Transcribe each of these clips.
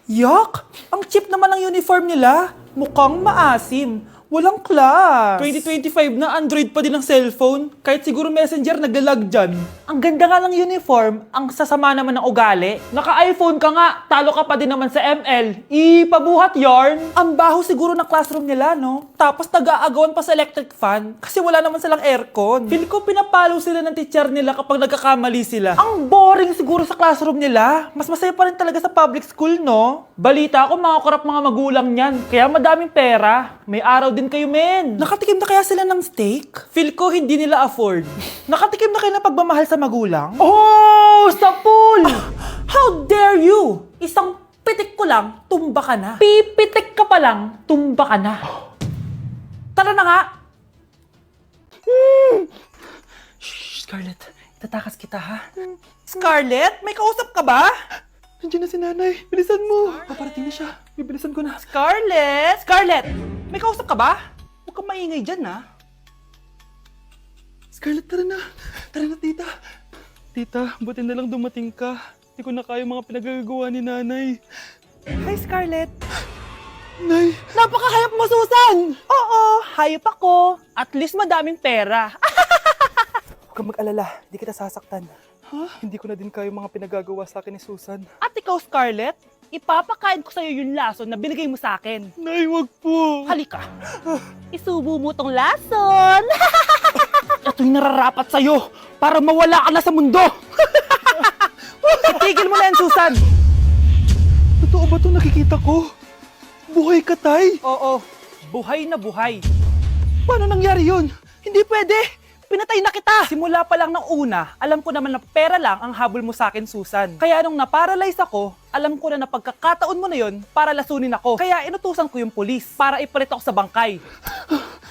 Yak! Ang cheap naman ng uniform nila. Mukhang maasim. Walang class. 2025 na Android pa din ang cellphone. Kahit siguro Messenger naglalag dyan. Ang ganda nga ng uniform, ang sasama naman ng ugali. Naka-iPhone ka nga, talo ka pa din naman sa ML. Ipabuhat yarn. Ang baho siguro ng classroom nila, no? Tapos nag-aagawan pa sa electric fan kasi wala naman silang aircon. Feel ko pinapalo sila ng teacher nila kapag nagkakamali sila. Ang boring siguro sa classroom nila. Mas masaya pa rin talaga sa public school, no? Balita ko mga korap mga magulang niyan. Kaya madaming pera. May araw din kayo, men. Nakatikim na kaya sila ng steak? Feel ko hindi nila afford. Nakatikim na kayo ng pagmamahal sa magulang? Oh! Sa pool! How dare you! Isang pitik ko lang, tumba ka na. Pipitik ka pa lang, tumba ka na. Tara na nga! Shh, Scarlett. Itatakas kita, ha? Scarlett, may kausap ka ba? Nandiyan na si nanay. Bilisan mo. Paparating na siya. Bibilisan ko na. Scarlett! Scarlett! May kausap ka ba? Huwag kang maingay dyan, ha? Scarlett, tara na. Tara na, tita. Tita, buti na lang dumating ka. Hindi ko na kaya mga pinagagawa ni nanay. Hi, Scarlett. Nay. Napaka-hayop mo, Susan! Oo, hayop ako. At least madaming pera. Huwag kang mag-alala. Hindi kita sasaktan. Hindi ko na din kaya mga pinagagawa sa akin ni Susan. At ikaw, Scarlett, ipapakain ko sa'yo yung lason na binigay mo sa akin. Nay, wag po. Halika. Isubo mo tong lason. Ito'y nararapat sa'yo para mawala ka na sa mundo. Itigil mo na yan, Susan. Totoo ba ito nakikita ko? Buhay ka, Tay? Oo, buhay na buhay. Paano nangyari yun? Hindi pwede. Pinatay na kita! Simula pa lang ng una, alam ko naman na pera lang ang habol mo sa akin, Susan. Kaya nung na-paralyze ako, alam ko na pagkakataon mo na yon para lasunin ako. Kaya inutusan ko yung pulis para ipalit ako sa bangkay.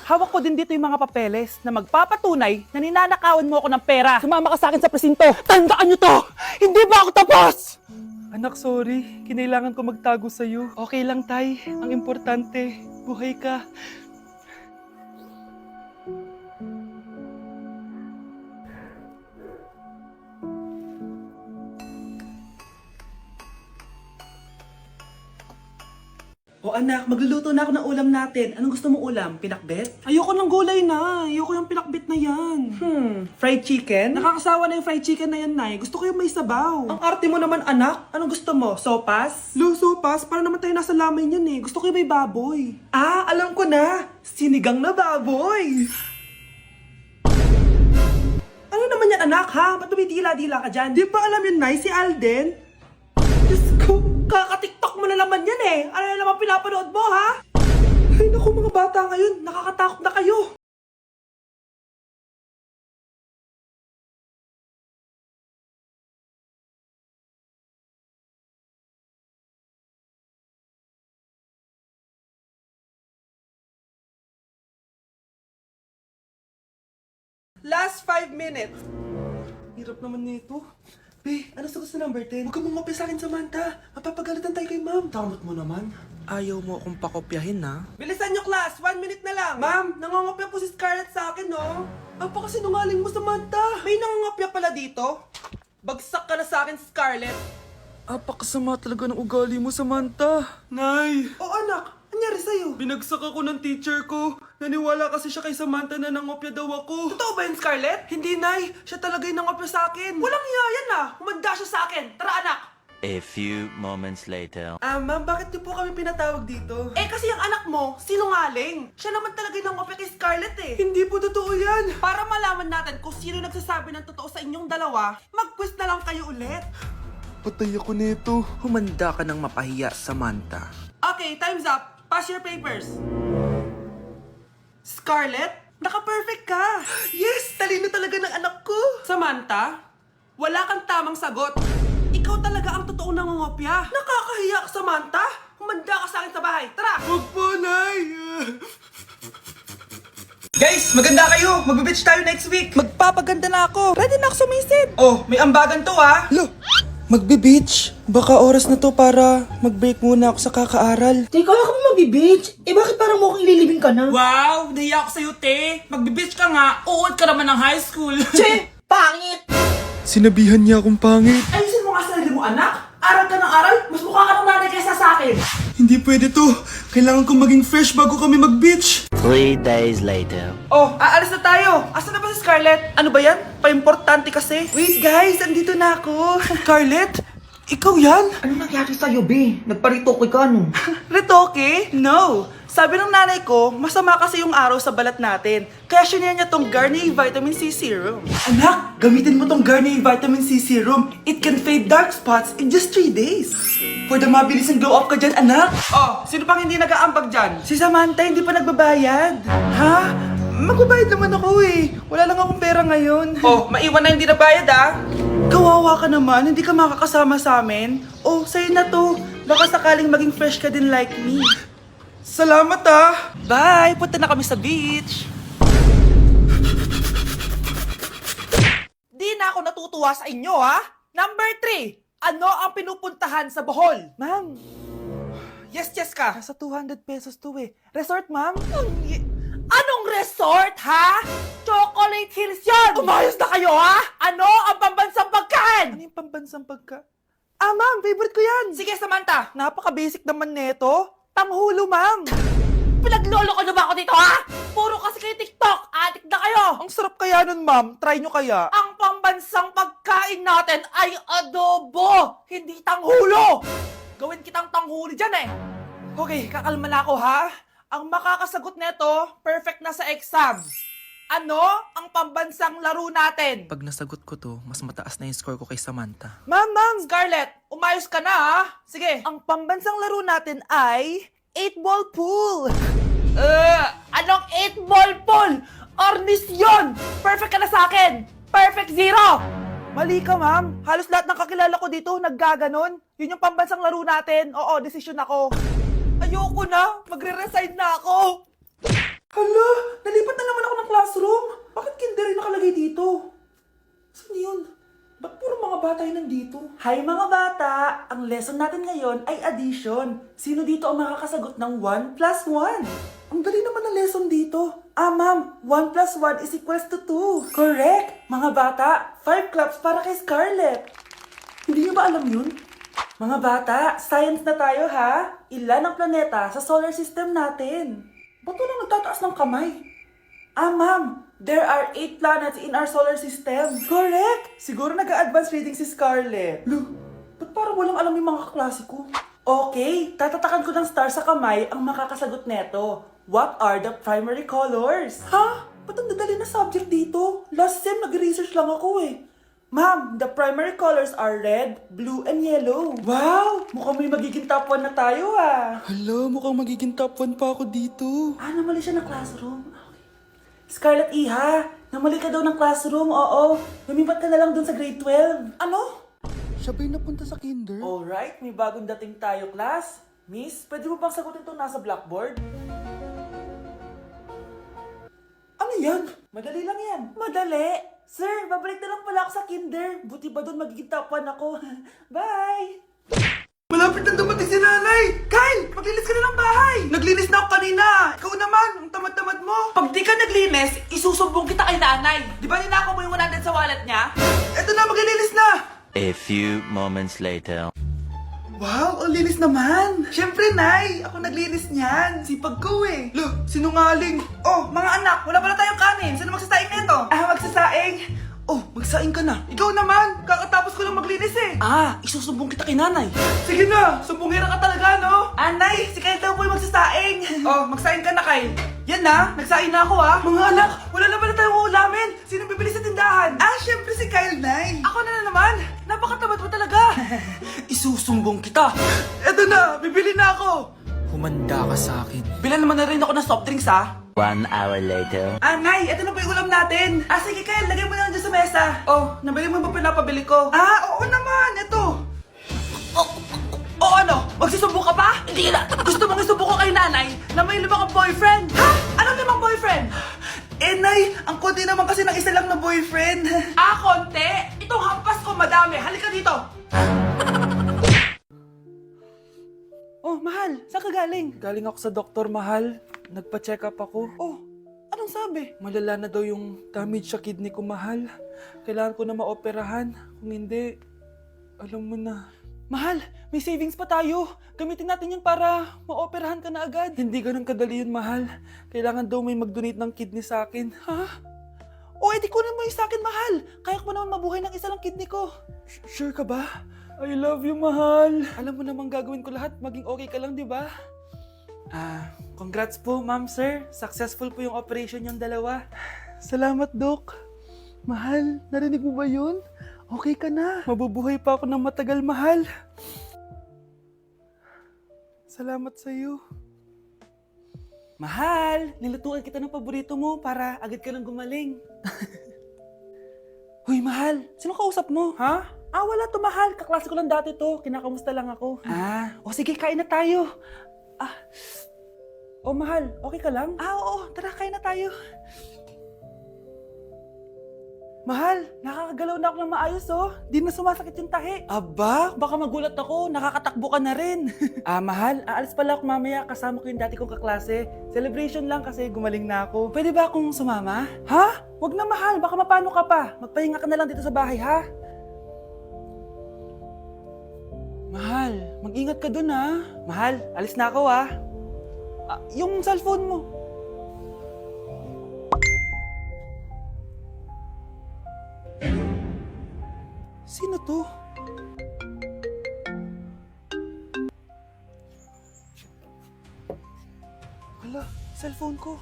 Hawak ko din dito yung mga papeles na magpapatunay na ninanakawan mo ako ng pera. Sumama ka sa akin sa presinto. Tandaan nyo to! Hindi ba ako tapos? Anak, sorry. Kinailangan ko magtago sa'yo. Okay lang, Tay. Ang importante, buhay ka. O anak, magluluto na ako ng ulam natin. Anong gusto mong ulam? Pinakbet? Ayoko ng gulay na. Ayoko yung pinakbet na yan. Fried chicken? Nakakasawa na yung fried chicken na yan, Nay. Gusto ko yung may sabaw. Ang arte mo naman, anak. Anong gusto mo? Sopas? Sopas? Para naman tayo nasa lamay niyan eh. Gusto ko yung may baboy. Ah, alam ko na. Sinigang na baboy. Ano naman yan, anak, ha? Ba't tumitila-dila ka dyan? Di ba alam yun, Nay? Si Alden? Diyos ko, kaka-tiktok mo na naman yan eh. Ano na naman pinapanood mo, ha? Ay naku, mga bata ngayon, nakakatakot na kayo. Last 5 minutes. Hirap naman nito. Be, ano sagot sa number 10? Huwag kang mangopya sa akin, Samantha. Mapapagalitan tayo kay ma'am. Tamot mo naman. Ayaw mo akong pakopyahin, ha? Bilisan nyo, class! 1 minute na lang! Ma'am, nangongopya po si Scarlett sa akin, no? Apakasinungaling mo, Samantha! May nangongopya pala dito? Bagsak ka na sa akin, Scarlett! Apakasama talaga ng ugali mo, Samantha. Nay! O anak, anyari sa'yo? Binagsak ako ng teacher ko. Naniwala kasi siya kay Samantha na nangopya daw ako. Totoo ba yun, Scarlett? Hindi, Nay. Siya talaga yung nangopya sa akin. Walang iya yan ah! Humanda siya sa akin! Tara, anak! A few moments later. Ma'am, bakit niyo po kami pinatawag dito? Eh, kasi yung anak mo, sinungaling. Siya naman talaga yung nangopya kay Scarlett eh. Hindi po totoo yan. Para malaman natin kung sino nagsasabi ng totoo sa inyong dalawa, mag-quiz na lang kayo ulit. Patay ako nito. Humanda ka ng mapahiya, Samantha. Okay, time's up. Pass your papers. Scarlett, naka-perfect ka. Yes, talino talaga ng anak ko. Samantha, wala kang tamang sagot. Ikaw talaga ang totoong nangongopya. Nakakahiya ka, Samantha. Humanda ka sa akin sa bahay. Tara! Huwag po, Nay. Guys, maganda kayo. Magbe-beach tayo next week. Magpapaganda na ako. Ready na ako sumisid. Oh, may ambagan to ha. Lo, magbe-beach. Baka oras na to para mag-break muna ako sa kakaaral. Teka, kaya ka mo magbe-beach? Eh bakit parang mukhang ililibing ka na? Wow, nahiya ako sa'yo, te. Magbe-beach ka nga. Uod ka naman ng high school. Che! Pangit! Sinabihan niya akong pangit. Ayusin mo nga sarili mo, anak. Aral ka ng aral. Mas mukha ka ng nanay kaysa sa akin. Hindi pwede to. Kailangan kong maging fresh bago kami mag-beach. 3 days later. Oh, aalis na tayo. Asan na ba si Scarlett? Ano ba yan? Pa-importante kasi. Wait guys, andito na ako. Scarlett? Ikaw yan? Ano nangyari sa'yo, be? Nagparitoke ka, no? Retoke? No. Sabi ng nanay ko, masama kasi yung araw sa balat natin. Kaya sinaya niya tong Garnier Vitamin C Serum. Anak, gamitin mo tong Garnier Vitamin C Serum. It can fade dark spots in just 3 days. For the mabilis and glow up ka dyan, anak. Oh, sino pang hindi nag-aambag dyan? Si Samantha hindi pa nagbabayad. Ha? Magbabayad naman ako eh. Wala lang akong pera ngayon. Oh, maiwan na hindi nabayad ah. Kawawa ka naman, hindi ka makakasama sa amin. Oh, sa'yo na to. Baka sakaling maging fresh ka din like me. Salamat ah! Bye! Punta na kami sa beach! Di na ako natutuwa sa inyo ha! Number 3! Ano ang pinupuntahan sa Bohol? Ma'am! Yes ka! Nasa 200 pesos to eh. Resort ma'am? Anong resort ha? Chocolate Hills yun! Umayos na kayo ha? Ano ang pambansang pagkain? Ano yung pambansang pagkain? Ah ma'am, favorite ko yan! Sige Samantha! Napaka-basic naman neto. Tanghulo, ma'am! Pinaglolo ko na ba ako dito, ha? Puro kasi kayo TikTok! Adik na kayo! Ang sarap kaya nun, ma'am. Try nyo kaya. Ang pambansang pagkain natin ay adobo! Hindi tanghulo! Gawin kitang tanghuli dyan, eh! Okay, kakalma na ako, ha? Ang makakasagot neto, perfect na sa exam. Ano ang pambansang laro natin? Pag nasagot ko to, mas mataas na yung score ko kay Samantha. Ma'am! Scarlett, umayos ka na ha? Sige. Ang pambansang laro natin ay 8-ball pool. Anong 8-ball pool? Ornis yun! Perfect ka na sa akin! Perfect 0! Mali ka, ma'am. Halos lahat ng kakilala ko dito naggaganon. Yun yung pambansang laro natin. Oo, desisyon ako. Ayoko na. Magre-resign na ako. Hala, nalipat na naman ako ng classroom. Bakit kinder yung nakalagay dito? Saan yun? Ba't puro mga bata yun nandito? Hi mga bata! Ang lesson natin ngayon ay addition. Sino dito ang makakasagot ng 1 plus 1? Ang dali naman ng lesson dito. Ah ma'am, 1 plus 1 is equals to 2. Correct! Mga bata, 5 claps para kay Scarlett. Hindi niyo ba alam yun? Mga bata, science na tayo ha? Ilan ang planeta sa solar system natin? Ba't walang nagtataas ng kamay? Ah, ma'am, there are 8 planets in our solar system. Correct! Siguro nag-a-advance reading si Scarlett. Lo, ba't parang walang alam yung mga kaklase ko? Okay, tatatakan ko ng star sa kamay ang makakasagot neto. What are the primary colors? Ha? Ba't ang dadali na subject dito? Last sem, nag-research lang ako eh. Ma'am, the primary colors are red, blue, and yellow. Wow! Mukhang may magiging top 1 na tayo ah. Hala, mukhang magiging top 1 pa ako dito. Ah, namali siya ng classroom. Okay. Scarlett Iha, namali ka daw ng classroom, oo. Lumipat ka na lang dun sa grade 12. Ano? Siya ba'y napunta sa kinder? Alright, may bagong dating tayo, class. Miss, pwede mo bang sagutin itong nasa blackboard? Ano yan? Madali lang yan. Madali? Sir, babalik na lang pala ako sa kinder. Buti ba doon magiging top 1 ako? Bye! Malapit na dumating si nanay! Kyle! Maglinis ka na ng bahay! Naglinis na ako kanina! Ikaw naman! Ang tamad-tamad mo! Pag di ka naglinis, isusumbong kita kay nanay! Di ba ninakaw mo yung 100 sa wallet niya? Eto na, maglilinis na! A few moments later. Wow, ang linis naman! Siyempre, Nay! Ako naglinis niyan! Sipag ko eh! Lo, sinungaling! Oh, mga anak, wala pala tayong kanin! Sino magsasaing nito? Ah, magsasaing? Oh, magsaing ka na! Ikaw naman! Kakatapos ko lang maglinis eh! Ah, isusumbong kita kay nanay! Sige na! Sumbongera ka talaga, no? Anay, si Kyle daw po yung magsasaing! Oh, magsaing ka na, Kyle! Yan na, nagsaing na ako ah! Mga anak, wala na pala tayong ulamin! Sino bibili sa tindahan? Ah, syempre si Kyle, Nay! Ako na naman! Napakatamad mo talaga! Isusumbong kita! Eto na, bibili na ako! Humanda ka sa akin. Bilan naman na rin ako ng soft drinks ha! 1 hour later. Ah, Nay, eto na po yung ulam natin! Ah, sige Kyle, lagay mo na lang dyan sa mesa! Oh, nabili mo ba pinapabili ko? Ah, oo naman! Eto! O ano? Magsusumbong ka pa? Hindi na! Gusto mong isumbong ko kay nanay na may 5 kang boyfriend? Ha? Anong 5 boyfriend? Eh, Nay, ang konti naman kasi ng isa lang na boyfriend. Ah, konti? Itong hampas ko madami. Halika dito. Oh, mahal. Saan ka galing? Galing ako sa doktor, mahal. Nagpa-check up ako. Oh, anong sabi? Malala na daw yung damage sa kidney ko, mahal. Kailangan ko na maoperahan. Kung hindi, alam mo na. Mahal, may savings pa tayo. Gamitin natin yun para maoperahan ka na agad. Hindi ganun kadali yun, mahal. Kailangan daw may mag-donate ng kidney sa akin. Ha? O, edi kunin mo yung sa akin, mahal. Kaya ko naman mabuhay ng isa lang kidney ko. Sure ka ba? I love you, mahal. Alam mo namang gagawin ko lahat. Maging okay ka lang, di ba? Congrats po, ma'am, sir. Successful po yung operation yung dalawa. Salamat, Doc. Mahal, narinig mo ba yun? Okay ka na. Mabubuhay pa ako ng matagal, mahal. Salamat sa'yo. Mahal, nilutuan kita ng paborito mo para agad ka nang gumaling. Huy, mahal, sino kausap mo? Ha? Wala to, mahal. Kaklase ko lang dati to. Kinakamusta lang ako. Sige, kain na tayo. Mahal, okay ka lang? Oo, tara, kain na tayo. Mahal, nakakagalaw na ako ng maayos, oh. Di na sumasakit yung tahi. Aba, baka magulat ako. Nakakatakbo ka na rin. Mahal, aalis pala ako mamaya. Kasama ko yung dati kong kaklase. Celebration lang kasi gumaling na ako. Pwede ba akong sumama? Ha? Wag na, mahal. Baka mapano ka pa. Magpahinga ka na lang dito sa bahay, ha? Mahal, mag-ingat ka dun, ha? Mahal, alis na ako, ha? Yung cellphone mo. Sino to? Hala, cellphone ko.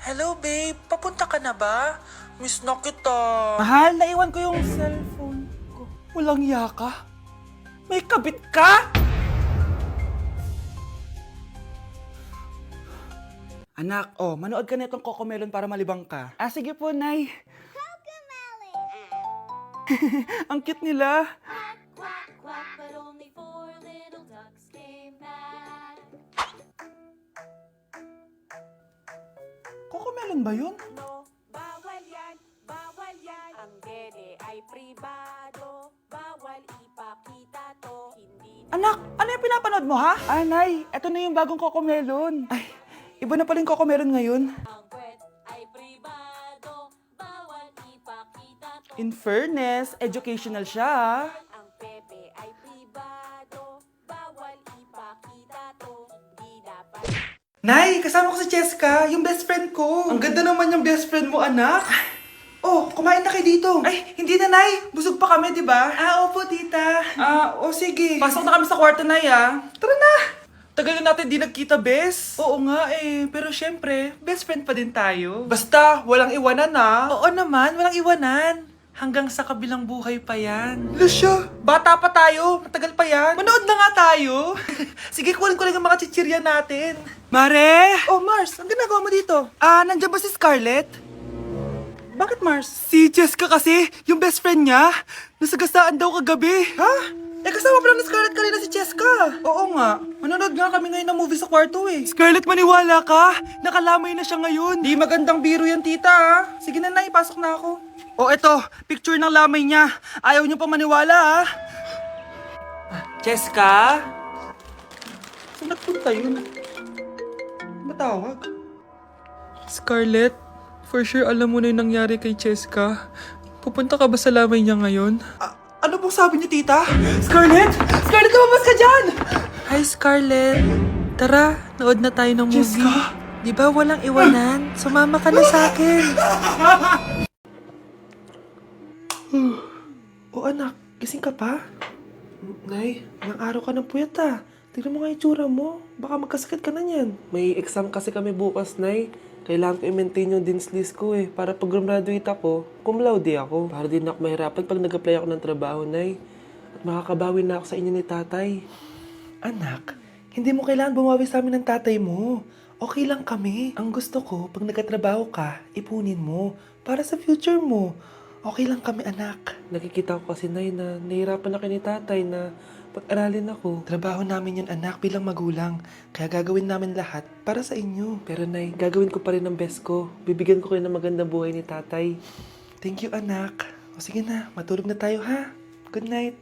Hello, babe. Papunta ka na ba? Miss na kita. Mahal, naiwan ko yung cellphone ko. Walang yaka. May kabit ka? Anak, manood ka na itong Cocomelon para malibang ka. Sige po, Nay. Ang cute nila. Quack, quack, but only 4 little ducks came back. Cocomelon ba yun? No, bawal yan, bawal yan. Ang dede ay pribado, bawal ipakita to. Hindi Anak, ano yung pinapanood mo, ha? Nay, eto na yung bagong Cocomelon. Ay, iba na pala yung Cocomelon ngayon. ang kwet ay pribado, bawal ipakita to. In fairness, educational siya, ha? Ang pepe ay pribado, bawal ipakita to. Hindi dapat. Nay, kasama ko si Cheska, yung best friend ko. Ang ganda naman yung best friend mo, anak. Kumain na kayo dito. Ay, hindi na, Nay. Busog pa kami, di ba? Opo, tita. Sige. Pasok na kami sa kwarto, Nay, Tara na. Tagal na natin di nagkita, bes. Oo nga pero syempre, best friend pa din tayo. Basta, walang iwanan, Oo naman, walang iwanan. Hanggang sa kabilang buhay pa yan. Lucia, bata pa tayo. Matagal pa yan. Manood na nga tayo. Sige, kunin ko lang ang mga chichirya natin. Mare! Mars, ang ginagawa mo dito? Nandiyan ba si Scarlett? Bakit, Mars? Si Jessica kasi, yung best friend niya. Nasagasaan daw kagabi. Ha? Kasama pala ni Scarlett kanina si Jessica. Oo nga. Manonood nga kami ngayon ng movie sa kwarto Scarlett, maniwala ka. Nakalamay na siya ngayon. Di magandang biro yan, tita, Sige na, ipasok na ako. Eto. Picture ng lamay niya. Ayaw niyo pa maniwala, Jessica? Saan nagpunta yun? Matawag? Scarlett, for sure alam mo na yung nangyari kay Jessica. Pupunta ka ba sa lamay niya ngayon? Ano pong sabi niyo, tita? Scarlett! Scarlett, lumabas ka dyan! Hi, Scarlett. Tara, nood na tayo ng movie. Jessica? Di ba walang iwanan? Sumama ka na sa akin. Anak, gising ka pa? Nay, ilang araw ka ng puyat Tignan mo nga yung tsura mo. Baka magkasakit ka na niyan. May exam kasi kami bukas, Nay. Kailangan ko i-maintain yung dean's list ko para pag graduate ako, cum laude ako. Para din ako mahirapan pag nag-apply ako ng trabaho, Nay. At makakabawi na ako sa inyo ni tatay. Anak, hindi mo kailangan bumawi sa amin ng tatay mo. Okay lang kami. Ang gusto ko, pag nagkatrabaho ka, ipunin mo. Para sa future mo. Okay lang kami, anak. Nakikita ko kasi, Nay, na nahihirapan na kayo ni tatay na pag-aralin ako. Trabaho namin yun, anak, bilang magulang. Kaya gagawin namin lahat para sa inyo. Pero, Nay, gagawin ko pa rin ang best ko. Bibigyan ko kayo ng magandang buhay ni tatay. Thank you, anak. Sige na, matulog na tayo, ha? Good night.